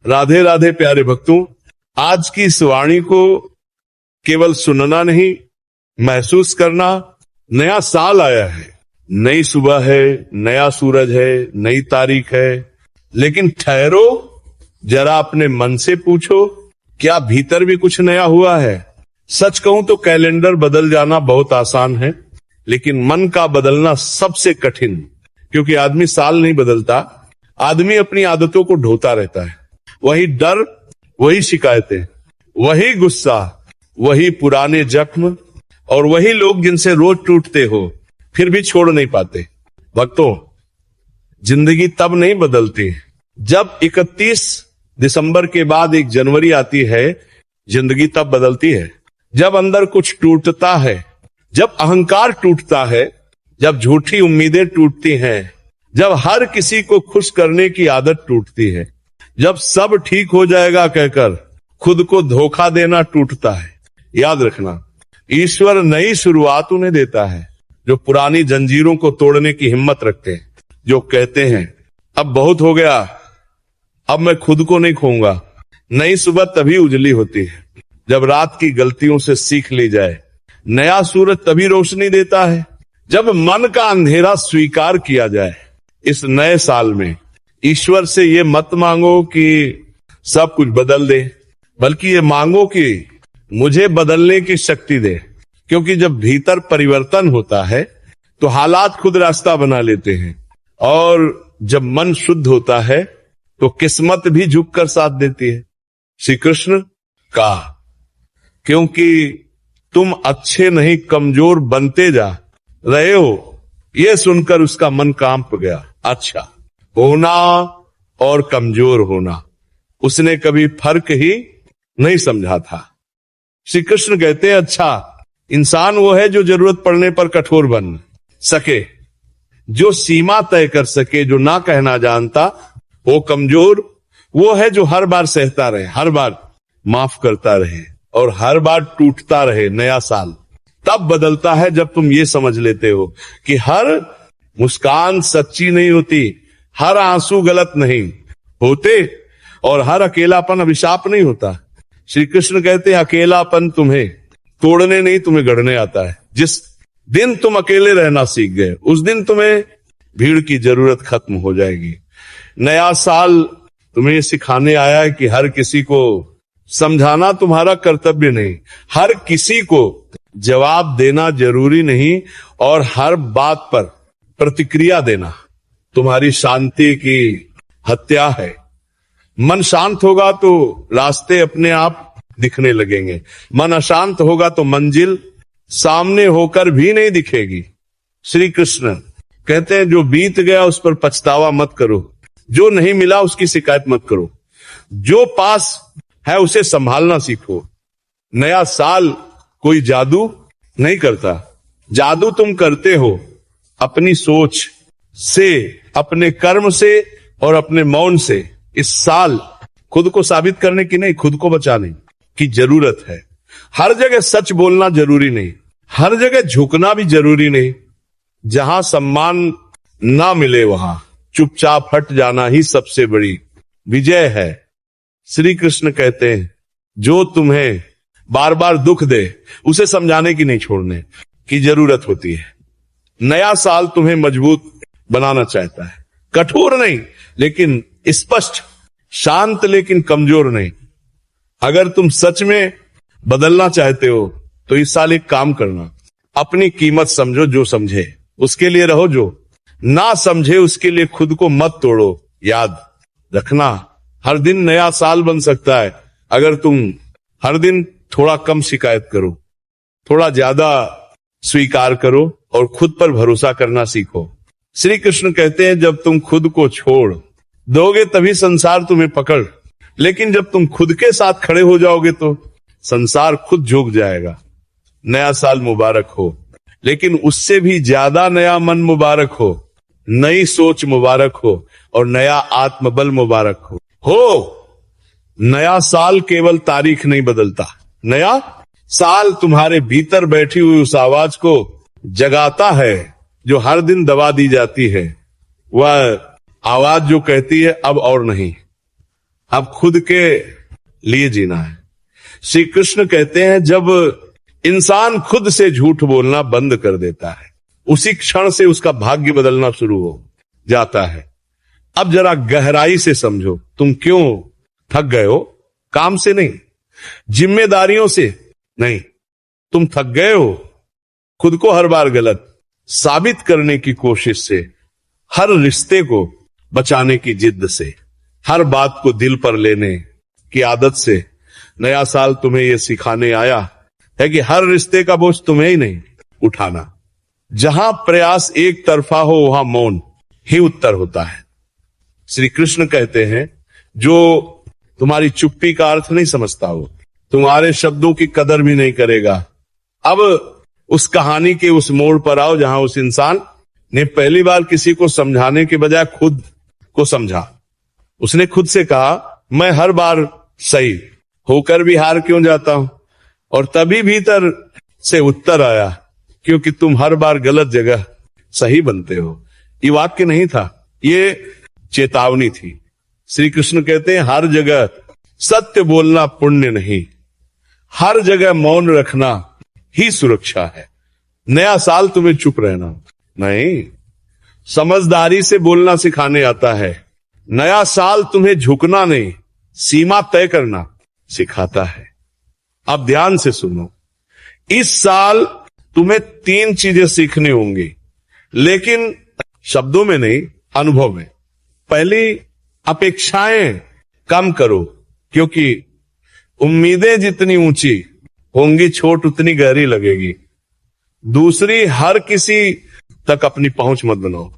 राधे राधे प्यारे भक्तों, आज की इस वाणी को केवल सुनना नहीं, महसूस करना। नया साल आया है, नई सुबह है, नया सूरज है, नई तारीख है, लेकिन ठहरो, जरा अपने मन से पूछो, क्या भीतर भी कुछ नया हुआ है? सच कहूं तो कैलेंडर बदल जाना बहुत आसान है, लेकिन मन का बदलना सबसे कठिन, क्योंकि आदमी साल नहीं बदलता, आदमी अपनी आदतों को ढोता रहता है। वही डर, वही शिकायतें, वही गुस्सा, वही पुराने जख्म और वही लोग जिनसे रोज टूटते हो, फिर भी छोड़ नहीं पाते। भक्तों, जिंदगी तब नहीं बदलती जब 31 दिसंबर के बाद 1 जनवरी आती है। जिंदगी तब बदलती है जब अंदर कुछ टूटता है, जब अहंकार टूटता है, जब झूठी उम्मीदें टूटती हैं, जब हर किसी को खुश करने की आदत टूटती है, जब सब ठीक हो जाएगा कहकर खुद को धोखा देना टूटता है। याद रखना, ईश्वर नई शुरुआत उन्हें देता है जो पुरानी जंजीरों को तोड़ने की हिम्मत रखते हैं, जो कहते हैं अब बहुत हो गया, अब मैं खुद को नहीं खोऊंगा। नई सुबह तभी उजली होती है जब रात की गलतियों से सीख ली जाए। नया सूरज तभी रोशनी देता है जब मन का अंधेरा स्वीकार किया जाए। इस नए साल में ईश्वर से ये मत मांगो कि सब कुछ बदल दे, बल्कि ये मांगो कि मुझे बदलने की शक्ति दे, क्योंकि जब भीतर परिवर्तन होता है तो हालात खुद रास्ता बना लेते हैं, और जब मन शुद्ध होता है तो किस्मत भी झुककर साथ देती है। श्री कृष्ण का क्योंकि तुम अच्छे नहीं कमजोर बनते जा रहे हो, यह सुनकर उसका मन कांप गया। अच्छा, होना और कमजोर होना, उसने कभी फर्क ही नहीं समझा था। श्री कृष्ण कहते हैं, अच्छा इंसान वो है जो जरूरत पड़ने पर कठोर बन सके, जो सीमा तय कर सके, जो ना कहना जानता। वो कमजोर वो है जो हर बार सहता रहे, हर बार माफ करता रहे और हर बार टूटता रहे। नया साल तब बदलता है जब तुम ये समझ लेते हो कि हर मुस्कान सच्ची नहीं होती, हर आंसू गलत नहीं होते, और हर अकेलापन अभिशाप नहीं होता। श्री कृष्ण कहते हैं, अकेलापन तुम्हें तोड़ने नहीं, तुम्हें गढ़ने आता है। जिस दिन तुम अकेले रहना सीख गए, उस दिन तुम्हें भीड़ की जरूरत खत्म हो जाएगी। नया साल तुम्हें सिखाने आया है कि हर किसी को समझाना तुम्हारा कर्तव्य नहीं, हर किसी को जवाब देना जरूरी नहीं, और हर बात पर प्रतिक्रिया देना तुम्हारी शांति की हत्या है। मन शांत होगा तो रास्ते अपने आप दिखने लगेंगे, मन अशांत होगा तो मंजिल सामने होकर भी नहीं दिखेगी। श्री कृष्ण कहते हैं, जो बीत गया उस पर पछतावा मत करो, जो नहीं मिला उसकी शिकायत मत करो, जो पास है उसे संभालना सीखो। नया साल कोई जादू नहीं करता, जादू तुम करते हो अपनी सोच से, अपने कर्म से और अपने मौन से। इस साल खुद को साबित करने की नहीं, खुद को बचाने की जरूरत है। हर जगह सच बोलना जरूरी नहीं, हर जगह झुकना भी जरूरी नहीं। जहां सम्मान ना मिले वहां चुपचाप हट जाना ही सबसे बड़ी विजय है। श्री कृष्ण कहते हैं, जो तुम्हें बार बार दुख दे उसे समझाने की नहीं, छोड़ने की जरूरत होती है। नया साल तुम्हें मजबूत बनाना चाहता है, कठोर नहीं लेकिन स्पष्ट, शांत लेकिन कमजोर नहीं। अगर तुम सच में बदलना चाहते हो तो इस साल एक काम करना, अपनी कीमत समझो, जो समझे उसके लिए रहो, जो ना समझे उसके लिए खुद को मत तोड़ो। याद रखना, हर दिन नया साल बन सकता है अगर तुम हर दिन थोड़ा कम शिकायत करो, थोड़ा ज्यादा स्वीकार करो और खुद पर भरोसा करना सीखो। श्री कृष्ण कहते हैं, जब तुम खुद को छोड़ दोगे तभी संसार तुम्हें पकड़, लेकिन जब तुम खुद के साथ खड़े हो जाओगे तो संसार खुद झुक जाएगा। नया साल मुबारक हो, लेकिन उससे भी ज्यादा नया मन मुबारक हो, नई सोच मुबारक हो और नया आत्मबल मुबारक हो। नया साल केवल तारीख नहीं बदलता, नया साल तुम्हारे भीतर बैठी हुई उस आवाज को जगाता है जो हर दिन दबा दी जाती है। वह आवाज जो कहती है अब और नहीं, अब खुद के लिए जीना है। श्री कृष्ण कहते हैं जब इंसान खुद से झूठ बोलना बंद कर देता है, उसी क्षण से उसका भाग्य बदलना शुरू हो जाता है। अब जरा गहराई से समझो, तुम क्यों थक गए हो? काम से नहीं, जिम्मेदारियों से नहीं, तुम थक गए हो खुद को हर बार गलत साबित करने की कोशिश से, हर रिश्ते को बचाने की जिद से, हर बात को दिल पर लेने की आदत से। नया साल तुम्हें यह सिखाने आया है कि हर रिश्ते का बोझ तुम्हें ही नहीं उठाना। जहां प्रयास एक तरफा हो वहां मौन ही उत्तर होता है। श्री कृष्ण कहते हैं जो तुम्हारी चुप्पी का अर्थ नहीं समझता हो, तुम्हारे शब्दों की कदर भी नहीं करेगा। अब उस कहानी के उस मोड़ पर आओ जहां उस इंसान ने पहली बार किसी को समझाने के बजाय खुद को समझा। उसने खुद से कहा, मैं हर बार सही होकर भी हार क्यों जाता हूं? और तभी भीतर से उत्तर आया, क्योंकि तुम हर बार गलत जगह सही बनते हो। ये वाक्य नहीं था, ये चेतावनी थी। श्री कृष्ण कहते हैं हर जगह सत्य बोलना पुण्य नहीं, हर जगह मौन रखना ही सुरक्षा है। नया साल तुम्हें चुप रहना नहीं, समझदारी से बोलना सिखाने आता है। नया साल तुम्हें झुकना नहीं, सीमा तय करना सिखाता है। अब ध्यान से सुनो, इस साल तुम्हें 3 चीजें सीखनी होंगी, लेकिन शब्दों में नहीं, अनुभव में। पहली, अपेक्षाएं कम करो, क्योंकि उम्मीदें जितनी ऊंची होंगी चोट उतनी गहरी लगेगी। दूसरी, हर किसी तक अपनी पहुंच मत बनाओ,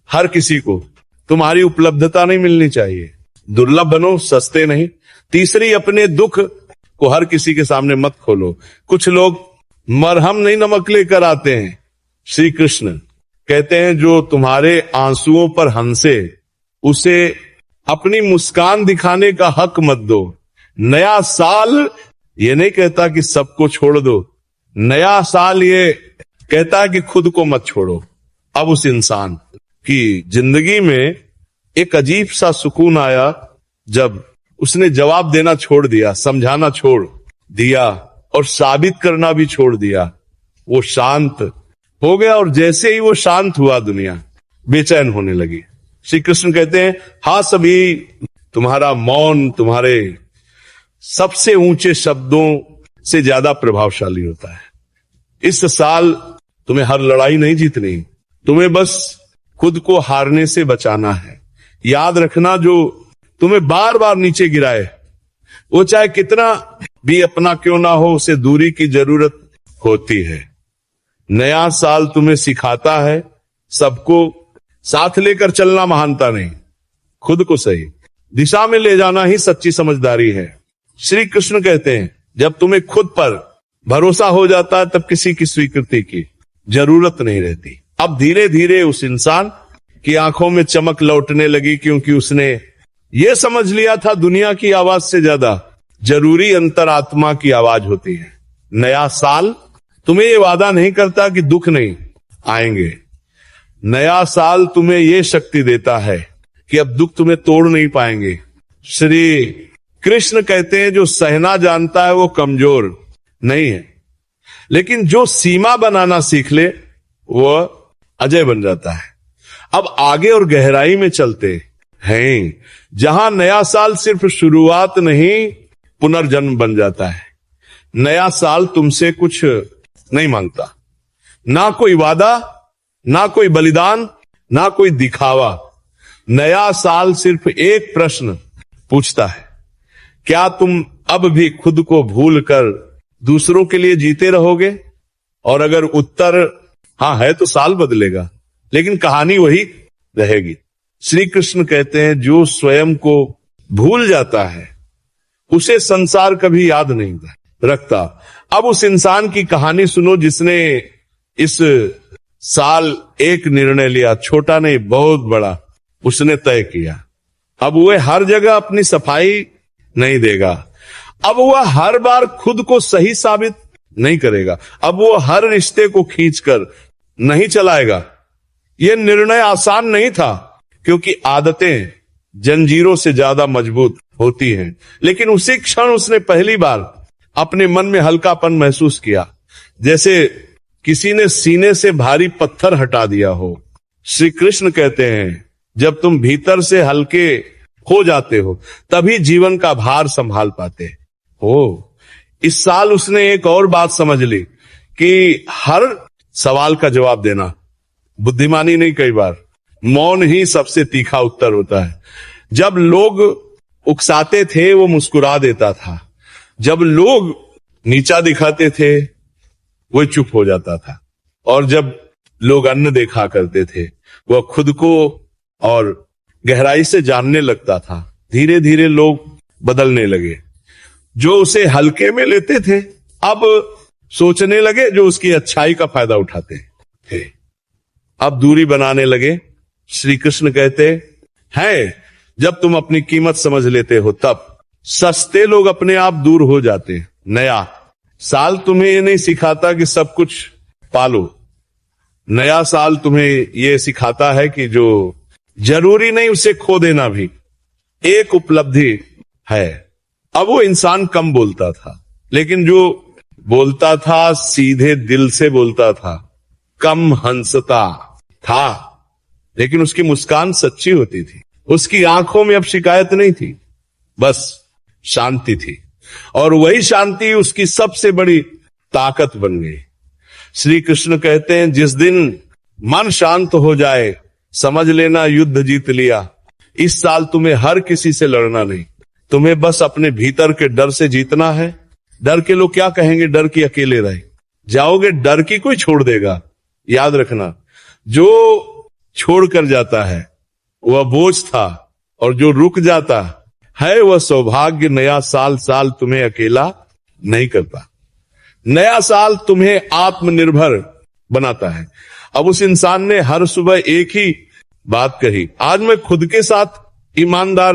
हर किसी को तुम्हारी उपलब्धता नहीं मिलनी चाहिए, दुर्लभ बनो, सस्ते नहीं। तीसरी, अपने दुख को हर किसी के सामने मत खोलो। कुछ लोग मरहम नहीं नमक लेकर आते हैं। श्री कृष्ण कहते हैं जो तुम्हारे आंसुओं पर हंसे उसे अपनी मुस्कान दिखाने का हक मत दो। नया साल ये नहीं कहता कि सबको छोड़ दो, नया साल ये कहता है कि खुद को मत छोड़ो। अब उस इंसान की जिंदगी में एक अजीब सा सुकून आया जब उसने जवाब देना छोड़ दिया, समझाना छोड़ दिया और साबित करना भी छोड़ दिया। वो शांत हो गया और जैसे ही वो शांत हुआ दुनिया बेचैन होने लगी। श्री कृष्ण कहते हैं हाँ सभी, तुम्हारा मौन तुम्हारे सबसे ऊंचे शब्दों से ज्यादा प्रभावशाली होता है। इस साल तुम्हें हर लड़ाई नहीं जीतनी, तुम्हें बस खुद को हारने से बचाना है। याद रखना, जो तुम्हें बार बार नीचे गिराए वो चाहे कितना भी अपना क्यों ना हो, उसे दूरी की जरूरत होती है। नया साल तुम्हें सिखाता है सबको साथ लेकर चलना महानता नहीं, खुद को सही दिशा में ले जाना ही सच्ची समझदारी है। श्री कृष्ण कहते हैं जब तुम्हें खुद पर भरोसा हो जाता है तब किसी की स्वीकृति की जरूरत नहीं रहती। अब धीरे धीरे उस इंसान की आंखों में चमक लौटने लगी, क्योंकि उसने ये समझ लिया था दुनिया की आवाज से ज्यादा जरूरी अंतरात्मा की आवाज होती है। नया साल तुम्हें ये वादा नहीं करता कि दुख नहीं आएंगे, नया साल तुम्हें ये शक्ति देता है कि अब दुख तुम्हें तोड़ नहीं पाएंगे। श्री कृष्ण कहते हैं जो सहना जानता है वो कमजोर नहीं है, लेकिन जो सीमा बनाना सीख ले वो अजय बन जाता है। अब आगे और गहराई में चलते हैं, जहां नया साल सिर्फ शुरुआत नहीं पुनर्जन्म बन जाता है। नया साल तुमसे कुछ नहीं मांगता, ना कोई वादा, ना कोई बलिदान, ना कोई दिखावा। नया साल सिर्फ एक प्रश्न पूछता है, क्या तुम अब भी खुद को भूलकर दूसरों के लिए जीते रहोगे? और अगर उत्तर हाँ है तो साल बदलेगा, लेकिन कहानी वही रहेगी। श्री कृष्ण कहते हैं जो स्वयं को भूल जाता है उसे संसार कभी याद नहीं रखता। अब उस इंसान की कहानी सुनो जिसने इस साल एक निर्णय लिया, छोटा नहीं बहुत बड़ा उसने तय किया। अब वह हर जगह अपनी सफाई नहीं देगा, अब वह हर बार खुद को सही साबित नहीं करेगा, अब वो हर रिश्ते को खींचकर नहीं चलाएगा। यह निर्णय आसान नहीं था, क्योंकि आदतें जंजीरों से ज्यादा मजबूत होती हैं। लेकिन उसी क्षण उसने पहली बार अपने मन में हल्कापन महसूस किया, जैसे किसी ने सीने से भारी पत्थर हटा दिया हो। श्री कृष्ण कहते हैं, जब तुम भीतर से हल्के हो जाते हो तभी जीवन का भार संभाल पाते हो। इस साल उसने एक और बात समझ ली कि हर सवाल का जवाब देना बुद्धिमानी नहीं, कई बार मौन ही सबसे तीखा उत्तर होता है। जब लोग उकसाते थे वो मुस्कुरा देता था, जब लोग नीचा दिखाते थे वो चुप हो जाता था, और जब लोग अन्न देखा करते थे वह खुद को और गहराई से जानने लगता था। धीरे धीरे लोग बदलने लगे। जो उसे हल्के में लेते थे अब सोचने लगे, जो उसकी अच्छाई का फायदा उठाते थे अब दूरी बनाने लगे। श्री कृष्ण कहते हैं, जब तुम अपनी कीमत समझ लेते हो तब सस्ते लोग अपने आप दूर हो जाते हैं। नया साल तुम्हें ये नहीं सिखाता कि सब कुछ पालो, नया साल तुम्हें ये सिखाता है कि जो जरूरी नहीं उसे खो देना भी एक उपलब्धि है। अब वो इंसान कम बोलता था, लेकिन जो बोलता था सीधे दिल से बोलता था। कम हंसता था, लेकिन उसकी मुस्कान सच्ची होती थी। उसकी आंखों में अब शिकायत नहीं थी, बस शांति थी, और वही शांति उसकी सबसे बड़ी ताकत बन गई। श्री कृष्ण कहते हैं, जिस दिन मन शांत हो जाए समझ लेना युद्ध जीत लिया। इस साल तुम्हें हर किसी से लड़ना नहीं, तुम्हें बस अपने भीतर के डर से जीतना है। डर के लोग क्या कहेंगे, डर की अकेले रहे जाओगे, डर की कोई छोड़ देगा। याद रखना, जो छोड़ कर जाता है वह बोझ था, और जो रुक जाता है वह सौभाग्य। नया साल तुम्हें अकेला नहीं करता, नया साल तुम्हें आत्मनिर्भर बनाता है। अब उस इंसान ने हर सुबह एक ही बात कही, आज मैं खुद के साथ ईमानदार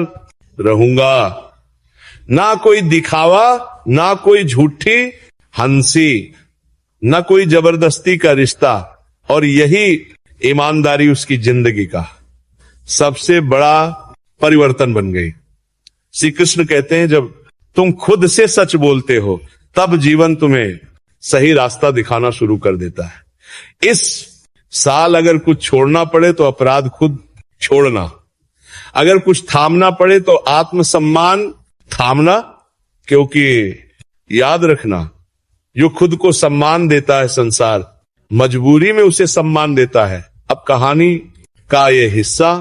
रहूंगा। ना कोई दिखावा, ना कोई झूठी हंसी, ना कोई जबरदस्ती का रिश्ता। और यही ईमानदारी उसकी जिंदगी का सबसे बड़ा परिवर्तन बन गई। श्री कृष्ण कहते हैं, जब तुम खुद से सच बोलते हो तब जीवन तुम्हें सही रास्ता दिखाना शुरू कर देता है। इस साल अगर कुछ छोड़ना पड़े तो अपराध खुद छोड़ना, अगर कुछ थामना पड़े तो आत्मसम्मान थामना, क्योंकि याद रखना, जो खुद को सम्मान देता है संसार मजबूरी में उसे सम्मान देता है। अब कहानी का ये हिस्सा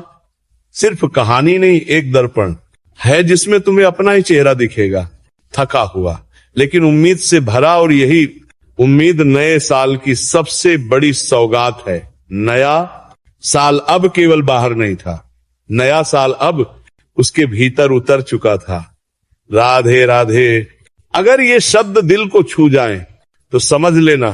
सिर्फ कहानी नहीं, एक दर्पण है जिसमें तुम्हें अपना ही चेहरा दिखेगा, थका हुआ लेकिन उम्मीद से भरा। और यही उम्मीद नए साल की सबसे बड़ी सौगात है। नया साल अब केवल बाहर नहीं था, नया साल अब उसके भीतर उतर चुका था। राधे राधे। अगर ये शब्द दिल को छू जाएं तो समझ लेना